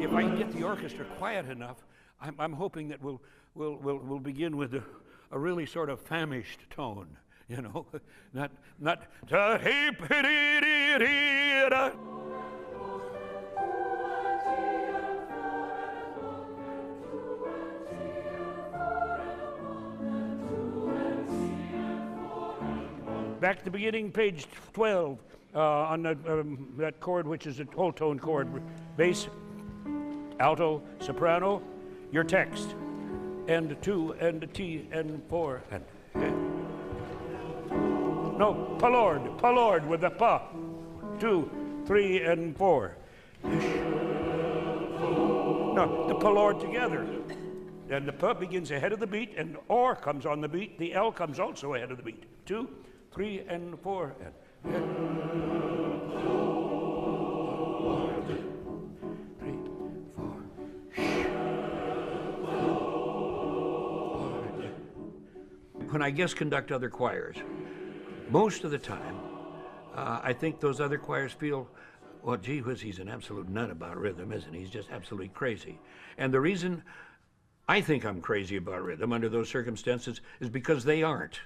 If I can get the orchestra quiet enough, I'm hoping that we'll begin with a really sort of famished tone, you know, not back to the beginning, page 12, on that chord, which is a whole tone chord, bass, alto, soprano, your text, and 2, and T, and 4, and no, palord with the pa, 2, 3, and 4. No, the palord together. And the pa begins ahead of the beat, and or comes on the beat. The L comes also ahead of the beat. 2, 3, and 4, and 3, 4. When I guest conduct other choirs, most of the time, I think those other choirs feel, well, gee whiz, he's an absolute nut about rhythm, isn't he? He's just absolutely crazy. And the reason I think I'm crazy about rhythm under those circumstances is because they aren't,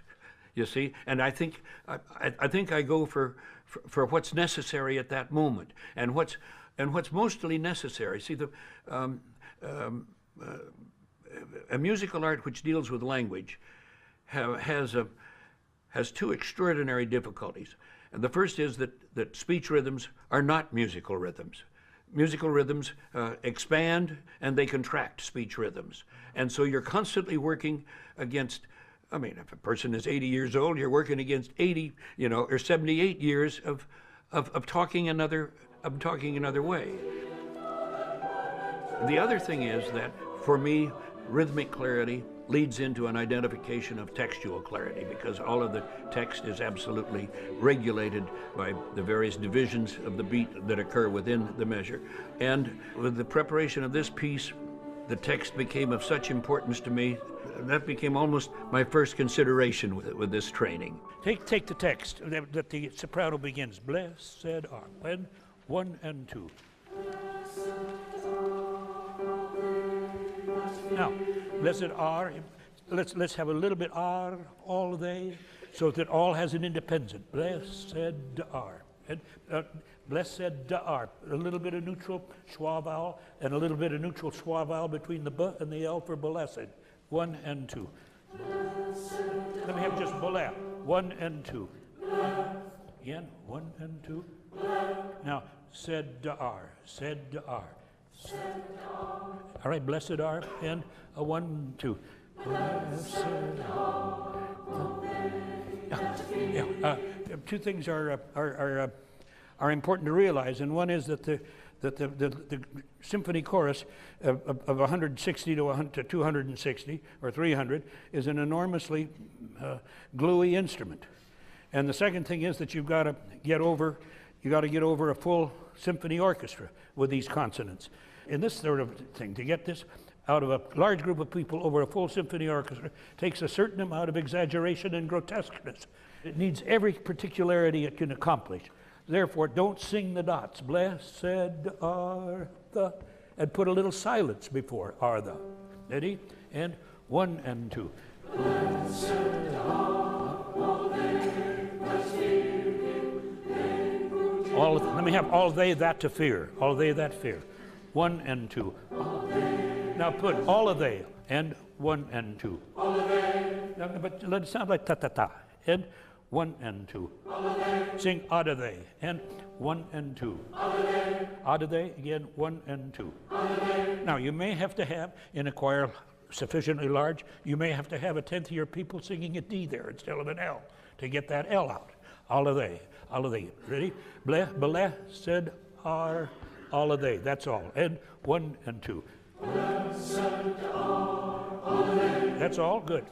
you see? And I think I go for what's necessary at that moment, and what's mostly necessary. See, a musical art which deals with language has two extraordinary difficulties. And the first is that speech rhythms are not musical rhythms. Musical rhythms expand and they contract speech rhythms. And so you're constantly working against, I mean, if a person is 80 years old, you're working against 80, you know, or 78 years of talking another way. The other thing is that, for me, rhythmic clarity leads into an identification of textual clarity, because all of the text is absolutely regulated by the various divisions of the beat that occur within the measure. And with the preparation of this piece, the text became of such importance to me, that became almost my first consideration with this training. Take the text that the soprano begins, blessed are, and 1 and 2. Now, blessed are, let's have a little bit are, all they, so that all has an independent. Blessed are. And, blessed are. A little bit of neutral schwa vowel and a little bit of neutral schwa vowel between the b and the l for blessed. 1 and 2. Let me have just bleh. 1 and 2. Again, 1 and 2. Now, said are. All right, blessed are, and a 1, 2. Blessed are. Two things are important to realize, and one is that the symphony chorus of 160 to 260 or 300 is an enormously gluey instrument, and the second thing is that you've got to get over a full symphony orchestra with these consonants. In this sort of thing, to get this out of a large group of people over a full symphony orchestra takes a certain amount of exaggeration and grotesqueness. It needs every particularity it can accomplish. Therefore, don't sing the dots. Blessed are the, and put a little silence before are the. Ready? And 1 and 2. Blessed are let me have all they that to fear. All they that fear. 1 and 2. Now put all of they and 1 and 2. All of they. But let it sound like ta ta ta. And 1 and 2. Sing Adade, and 1 and 2. Adade, again, 1 and 2. Now, you may have to have, in a choir sufficiently large, you may have to have a tenth of your people singing a D there instead of an L to get that L out. Adade, Adade. Ready? Bleh, said, are, Adade. That's all. And 1 and 2. That's all? Good.